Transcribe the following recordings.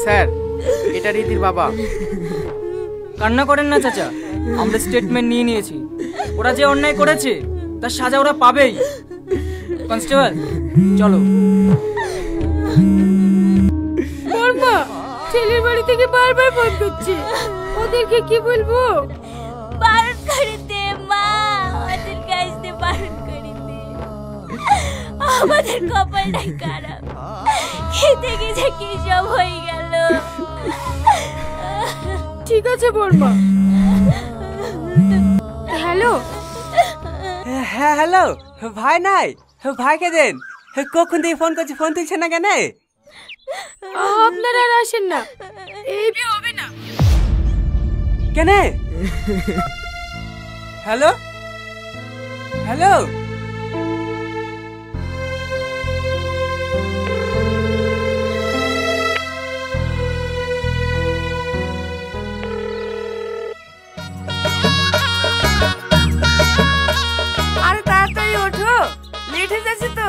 Sir, এটা রীতির বাবা। কান্না করেন না চাচা, আমরা স্টেটমেন্ট নিয়ে নিয়েছি। ওরা যে অন্যায় করেছে তার সাজা ওরা পাবেই। কনস্টেবল চলো। বর্মা, ছেলের বাড়ি থেকে বারবার ফোন করছে, ওদেরকে কি বলবো? বারণ করে দে মা, ওদের কাছে বারণ করে দে। আমাদের কপালটাই খারাপ, খেতে গেছে কি সব হয়ে গেল। ঠিক আছে বর্মা। হ্যালো। হ্যাঁ হ্যালো, ভাই নাই? ভাইকে দেন। কখন থেকে ফোন করছি, ফোন তুলছে না কেন? আপনারা আর আসেন না, এই বিয়ে হবে না। কেন? হ্যালো হ্যালো, আরে তাড়াতাড়ি ওঠো, লেট হয়ে যাচ্ছে তো।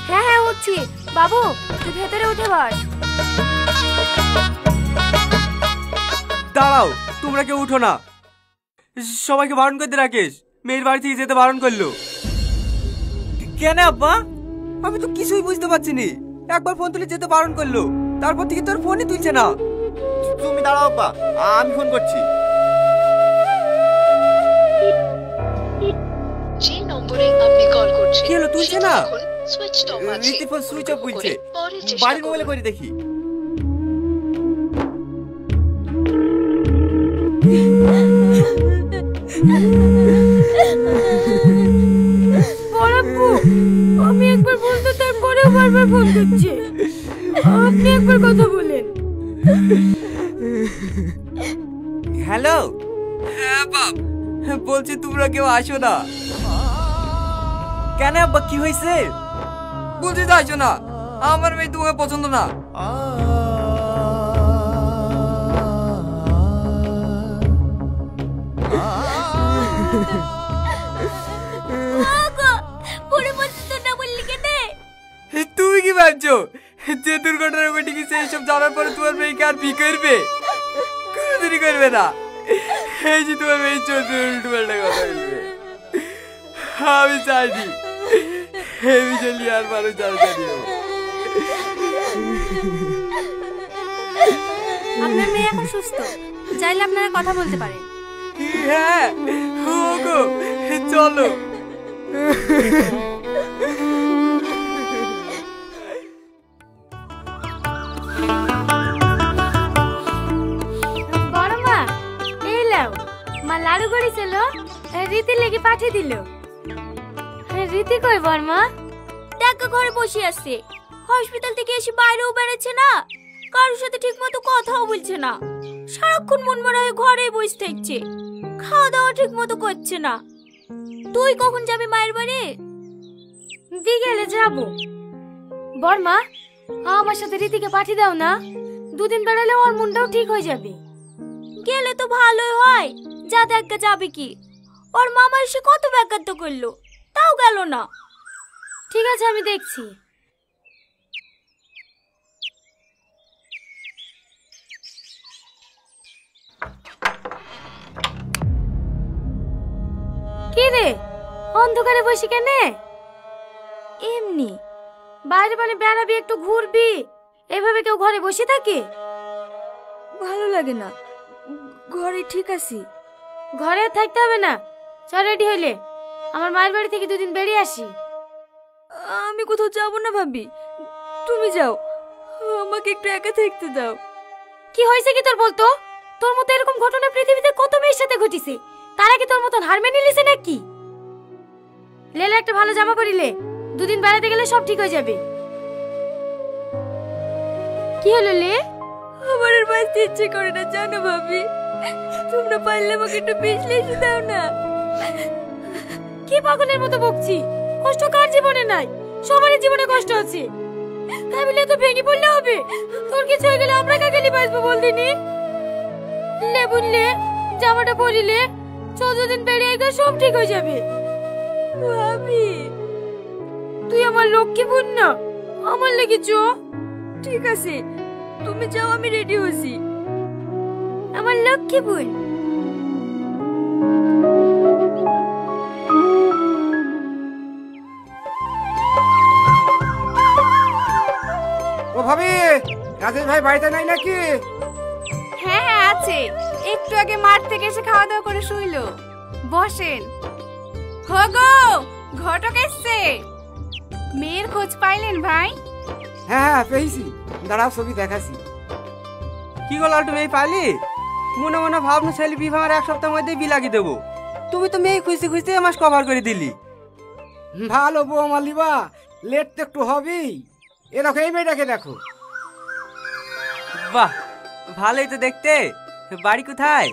হ্যাঁ হ্যাঁ উঠছি। বাবু তুই ভেতরে উঠে বস। দাঁড়াও, তোমরা কেউ উঠো না। সবাইকে বারণ করতে রাখিস, মেয়ের বাড়ি থেকে যেতে বারণ করলো। কেন আব্বা? আমি তো কিছুই বুঝতে পারছি নি। একবার ফোন তুলে যেতে বারণ করলো, তারপর থেকে তোর ফোনই তুলছে না। তুমি দাঁড়াও আব্বা, আমি ফোন করছি। যে নম্বরে আপনি কল করছেন কি হলো, তুলছে না? সুইচ অফ আছে। রীতির ফোন সুইচ অফ বলছে। পরে চেষ্টা বাড়ির করুন। মোবাইলে করে দেখি। বড়াপ্পু, আমি একবার বলতে তারপরেও বারবার ফোন করছে। আপনি একবার কথা বলেন। হ্যালো। হ্যাঁ বাপ, বলছি তোমরা কেউ আসো না। কেন আব্বা, কি হয়েছে? বলছি তো আসো না, আমার মেয়ে তোমাকে পছন্দ না। তুমি কি ভাবছো যে দুর্ঘটনা ঘটে গেছে এইসব জানার পরে তোমার মেয়েকে আর বিয়ে করবে? কোনোদিনই করবে না। এই যে তোমার মেয়ে চোদ্দ উল্টোপাল্টা কথা বলবে, আমি চাইনি এই বিষয় নিয়ে আর মানুষ জানি। আপনার মেয়ে এখন সুস্থ, চাইলে আপনারা কথা বলতে পারেন। হ্যাঁ গো, চলো। বড় মা, এই লাও, মা লাড়ু করেছিল, রীতি লেগে পাঠিয়ে দিল। রীতি কই বর্মা? দেখো ঘরে বসে আছে, হসপিটাল থেকে এসে বাইরেও বেড়াচ্ছে না, কারোর সাথে ঠিক মতো কথাও বলছে না, সারাক্ষণ মনমরা হয়ে ঘরে বসে থাকছে, খাওয়া দাওয়া ঠিক মতো করছে না। তুই কখন যাবি মায়ের বাড়ি? বিকেলে যাব। বর্মা, আমার সাথে রীতিকে পাঠিয়ে দাও না, দুদিন বেড়ালে ওর মনটাও ঠিক হয়ে যাবে। গেলে তো ভালোই হয়, যা দেখা যাবে কি, ওর মামা এসে কত ব্যাঘাত করলো, তাও গেল না। ঠিক আছে, আমি দেখছি। কি রে, অন্ধকারে বসে কেনে? এমনি। বাইরে মানে বেড়াবি, একটু ঘুরবি, এভাবে কেউ ঘরে বসে থাকে? ভালো লাগে না, ঘরে ঠিক আছি। ঘরে থাকতে হবে না, চল রেডি হইলে আমার মায়ের বাড়ি থেকে দুদিন বেরিয়ে আসি। আমি কোথাও যাব না ভাবি, তুমি যাও, আমাকে একটু একা থাকতে দাও। কি হয়েছে কি তোর বলতো? তোর মতো এরকম ঘটনা পৃথিবীতে কত মেয়ের সাথে ঘটেছে, তারা কি তোর মতন হার মেনে নিয়েছে নাকি? লেলে একটা ভালো জামা পরিলে, দুদিন বেড়াতে গেলে সব ঠিক হয়ে যাবে। কি হলো লে? আমার আর বাঁচতে ইচ্ছে করে না জানো ভাবি, তোমরা পারলে আমাকে একটু পিছলে এসে দাও না। কি পাগলের মতো বকছি? কষ্ট কার জীবনে নাই? সবারই জীবনে কষ্ট আছে, তাই বলে তো ভেঙে পড়লে হবে? তোর কিছু হয়ে গেলে আমরা কাকে বাঁচবো বল দিনি? লে বুনলে, জামাটা পরিলে 14 দিন বেরিয়ে গেলে সব ঠিক হয়ে যাবে। ভাবি তুই আমার লক্ষ্মী বোন না, আমার লেগে চ। ঠিক আছে তুমি যাও, আমি রেডি হচ্ছি। আমার লক্ষ্মী বোন। ও ভাবি, রাজেশ ভাই বাড়িতে নাই নাকি? হ্যাঁ হ্যাঁ আছে, একটু আগে মাঠ থেকে এসে খাওয়া দাওয়া করে শুইলো। বসেন। হগো ঘটক এসছে। মেয়ের খোঁজ পাইলেন ভাই? হ্যাঁ হ্যাঁ পেয়েছি, দাঁড়াও ছবি দেখাচ্ছি। কি গো লালটু, মেয়ে পাইলি? মনে মনে ভাবনু ছেলে বিবাহের 1 সপ্তাহের মধ্যেই বি লাগিয়ে দেবো। তুমি তো মেয়ে খুঁজতে খুঁজতে মাস কভার করে দিলি। ভালো বৌমা লিবা, লেট তো একটু হবেই। এ দেখো, এই মেয়েটাকে দেখো। বাহ, ভালোই তো দেখতে। বাড়ি কোথায়?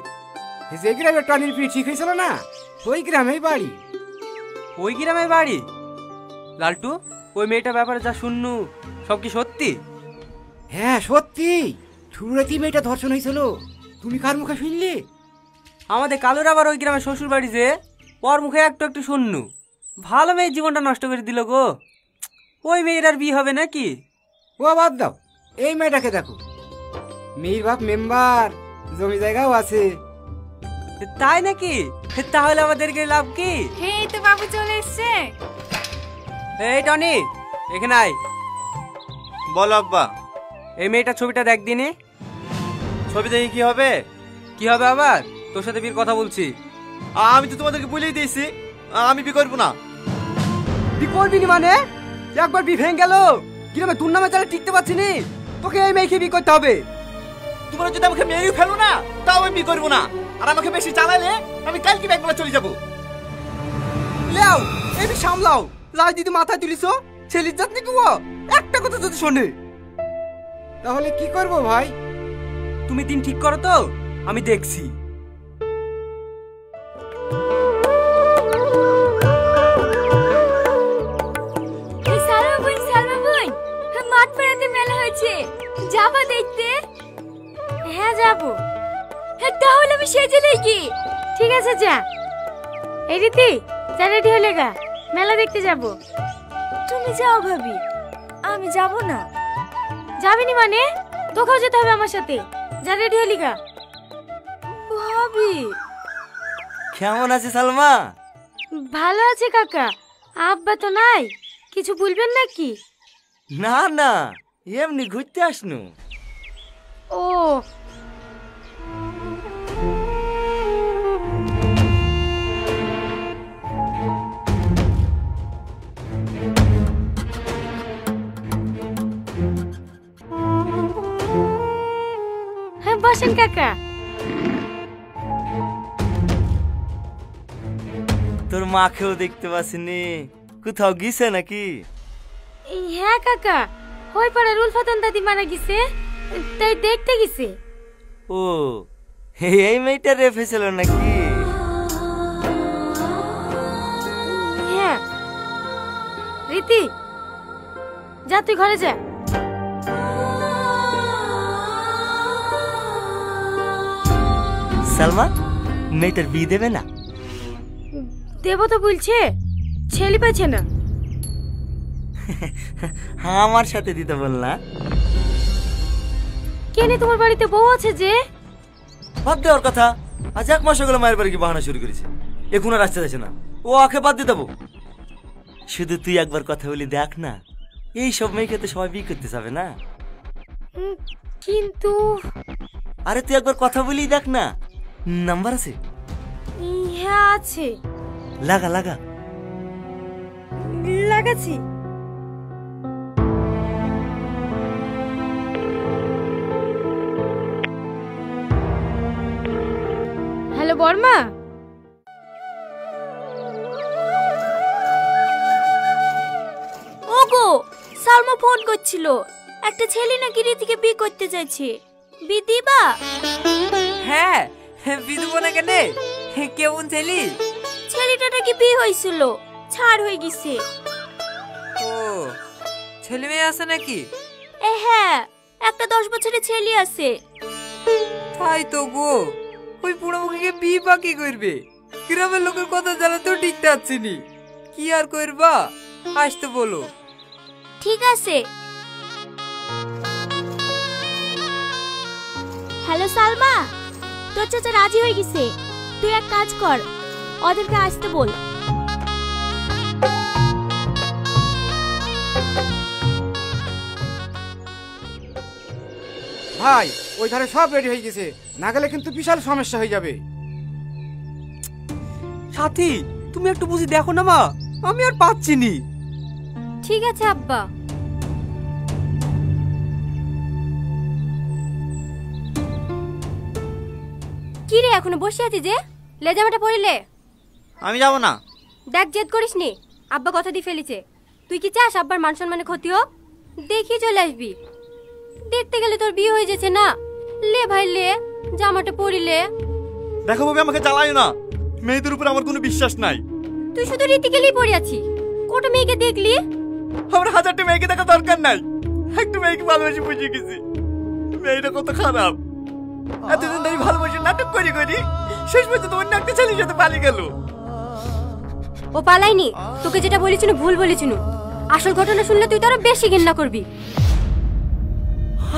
যে গ্রামে টনির বিয়ে ঠিক হয়েছিল না, ওই গ্রামেই বাড়ি। ওই গ্রামে বাড়ি? লালটু, ওই মেয়েটার ব্যাপারে যা শুননু সব কি সত্যি? হ্যাঁ সত্যি, শুরুতেই মেয়েটা ধর্ষণ হয়েছিল। তুমি কার মুখে শুনলে? আমাদের কালুর আবার ওই গ্রামে শ্বশুর বাড়ি, যে ওর মুখে একটু একটু শুননু। ভালো মেয়ের জীবনটা নষ্ট করে দিল গো। ওই মেয়ের আর বিয়ে হবে নাকি? ও বাদ দাও, এই মেয়েটাকে দেখো। মেয়ের বাপ মেম্বার, জমি জায়গাও আছে। তাই নাকি? তাহলে আমাদেরকে লাভ কি? এই তো বাবু চলে এসছে। এই টনি, এখানে আয়। বলো আব্বা। এই মেয়েটার ছবিটা দেখ দিনে। ছবি দেখে কি হবে? কি হবে আবার? তোর সাথে বিয়ের কথা বলছি। আমি তো তোমাদেরকে বলেই দিয়েছি আমি বিয়ে করবো না। বি করবি নি মানে? একবার বি ভেঙে গেল, গ্রামে তোর নামে চালে টিকতে পারছি নি। তোকে এই মেয়েকে বি করতে হবে। তোমরা যদি আমাকে মেরেই ফেলো না, তাও আমি বিয়ে করবো না। আর আমাকে বেশি চালালে আমি কালকে ব্যাংকগুলো চলে যাবো। লেও, এই বি সামলাও। লাল দিদি মাথায় তুলিস, ছেলের জাত নাকি ও? একটা কথা যদি শোনে। তাহলে কি করব ভাই? তুমি দিন ঠিক করো তো, আমি দেখছি। মাঠ পেড়াতে মেলা হয়েছে, যাবা দেখতে? হ্যাঁ যাবো। তাহলে আমি সেজে দেখি। ঠিক আছে যা। এই রীতি, যা রেডি হলে গা, মেলা দেখতে যাব। তুমি যাও ভাবি, আমি যাব না। যাবিনি মানে? তোকেও যেতে হবে আমার সাথে। যা রেডি হলি গা। ভাবি কেমন আছে সালমা? ভালো আছে কাকা। আব্বা তো নাই, কিছু বলবেন নাকি? না না, এমনি ঘুরতে আসনু। ও হ্যাঁ বসেন কাকা। তোর মাকেও দেখতে পাসনি, কোথাও গিয়েছে নাকি? হ্যাঁ কাকা, ওই পাড়ার উলফাতন দাদি মারা গেছে, তাই দেখতে গেছে। ও, এই মেয়েটা রেফে ছিল নাকি? হ্যাঁ। রীতি, যা তুই ঘরে যা। সালমা, মেয়েটার বিয়ে দেবে না? দেব তো বলছে, ছেলে পাচ্ছে না। আমার সাথে দিতে বল না। কেনে তোমার বাড়িতে বউ আছে যে? বাদ দেওয়ার কথা। আজ 1 মাস হলো মায়ের বাড়ি কি বাহানা শুরু করেছে। এখন আর আসতে যাচ্ছে না। ও আখে বাদ দিয়ে দেবো। শুধু তুই একবার কথা বলি দেখ না, এই সব মেয়েকে তো সবাই বিয়ে করতে যাবে না। কিন্তু আরে তুই একবার কথা বলি দেখ না, নাম্বার আছে? হ্যাঁ আছে। লাগা লাগা। লাগাচ্ছি। হ্যালো বর্মা। ওগো, সালমা ফোন করছিল। একটা ছেলে নাকি রীতিকে বিয়ে করতে চাইছে। বিয়ে দিবা? হ্যাঁ, বিদুব না কেন? কেমন ছেলে? ছেলেটা নাকি বিয়ে হয়েছিল, ছাড় হয়ে গেছে। ও, ছেলে মেয়ে আছে নাকি? হ্যাঁ, একটা 10 বছরের ছেলে আছে। তাই তো গো, ওই বুড়ো মুখে বিয়ে বাকি করবে। গ্রামের লোকের কথা জানাতেও ঠিক থাকছিনি। কি আর করবা, আসতে বলো। ঠিক আছে। হ্যালো সালমা, তোর চাচা রাজি হয়ে গেছে। তুই এক কাজ কর, ওদেরকে আসতে বল। ভাই ওই ধারে সব রেডি হয়ে গেছে, না গেলে কিন্তু বিশাল সমস্যা হয়ে যাবে। সাথী তুমি একটু বুঝি দেখো না মা, আমি আর পাচ্ছি নি। ঠিক আছে আব্বা। কি রে এখনো বসে আছিস যে? লেজামাটা পরিলে? আমি যাব না। দেখ জেদ করিস নি, আব্বা কথা দিয়ে ফেলেছে। তুই কি চাস আব্বার মান সম্মানে ক্ষতি হোক? দেখি চলে আসবি। দেখতে গেলে তোর বিয়ে হয়ে যাচ্ছে না। লে ভাই লে, জামাটা পরিলে। দেখো ভাবি, আমাকে জ্বালায় না, মেয়েদের উপর আমার কোনো বিশ্বাস নাই। তুই শুধু রীতিকেলেই পড়ে আছি। কত মেয়েকে দেখলি? আমার হাজারটা মেয়েকে দেখা দরকার নাই, একটা মেয়েকে ভালোবেসে বুঝে গেছি। মেয়েটা কত খারাপ, এতদিন ধরে ভালোবাসে নাটক করি করি শেষ পর্যন্ত অন্য একটা ছেলের সাথে পালিয়ে গেল। ও পালাইনি, তোকে যেটা বলেছিল ভুল বলেছিল। আসল ঘটনা শুনলে তুই তো আরো বেশি ঘৃণা করবি।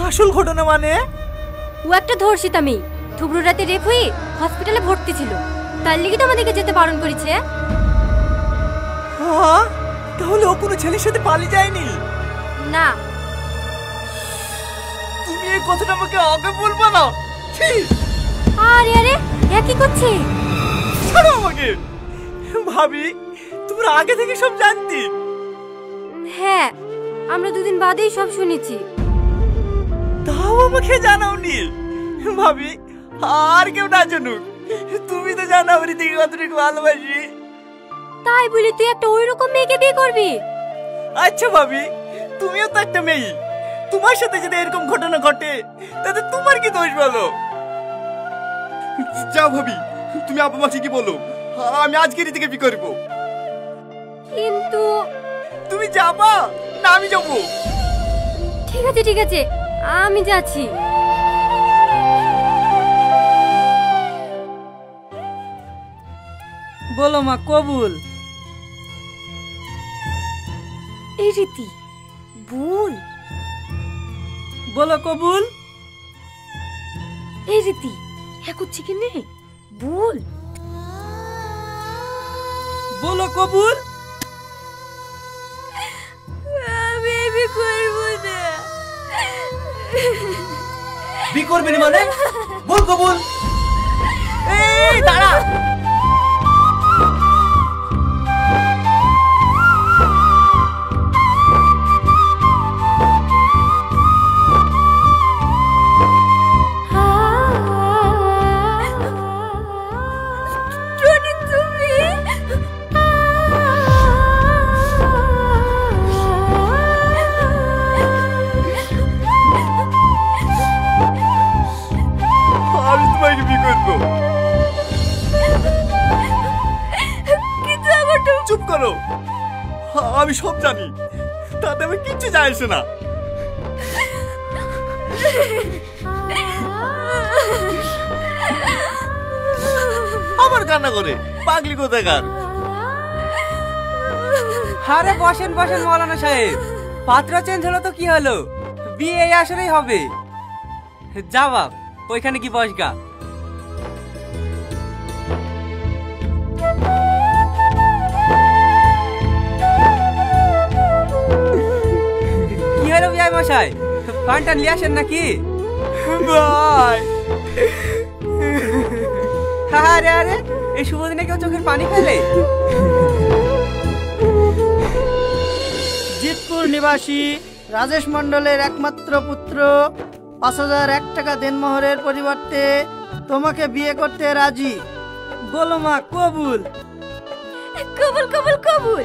আসল ঘটনা মানে? ও একটা ধর্ষিতা মেয়ে, থুবড়ু রাতে রেপ হয়ে হসপিটালে ভর্তি ছিল। তার লিগে তো আমাদেরকে যেতে বারণ করেছে। হ্যাঁ, তাহলে ও কোনো ছেলের সাথে পালিয়ে যায়নি? না। তুমি এই কথাটা আমাকে আগে বলবা না। আরে আরে এ কি করছে? ছাড়ো আমাকে। ভাবি, তোমরা আগে থেকে সব জানতি? হ্যাঁ, আমরা দুদিন বাদেই সব শুনেছি। তাও আমাকে জানাওনি। ভাবি, আর কেউ না জানুক, তুমি তো জানো আমার দিকে কতটুকু ভালোবাসি। তাই বলি তুই একটা ওই রকম মেয়েকে বিয়ে করবি? আচ্ছা ভাবি, তুমিও তো একটা মেয়ে, তোমার সাথে যদি এরকম ঘটনা ঘটে তাতে তোমার কি দোষ বলো? যাও ভাবি, তুমি আব্বা মাকে কি বলো, আমি আজকেরই থেকে বিয়ে করবো। কিন্তু তুমি যাবা না আমি যাবো? ঠিক আছে ঠিক আছে, আমি যাচ্ছি। বলো মা, কবুল। এই রীতি ভুল। বলো কবুল। এই রীতি হ্যাঁ করছি কি নে? ভুল। বলো কবুল। আমি বিয়ে করব না। বিয়ে করবে না মানে? বল কবুল। এই দাঁড়া। চুপ করো, আমি সব জানি, তাতে আমি কিচ্ছু যায় আসে না। আমার কান্না করে পাগলি কোথাকার। আরে বসেন বসেন মৌলানা সাহেব, পাত্র চেঞ্জ হলো তো কি হলো, বিয়ে এই আসরেই হবে। যা বাপ, ওইখানে কি বসগা। কি হলো বিয়াই মশাই, পানটা নিয়ে আসেন নাকি? ভাই আরে আরে, এই শুভ দিনে কেউ চোখের পানি ফেলে? জিতপুর নিবাসী রাজেশ মণ্ডলের একমাত্র পুত্র ৫,০০০ টাকা দেনমোহরের পরিবর্তে তোমাকে বিয়ে করতে রাজি। বলো মা, কবুল। কবুল কবুল কবুল।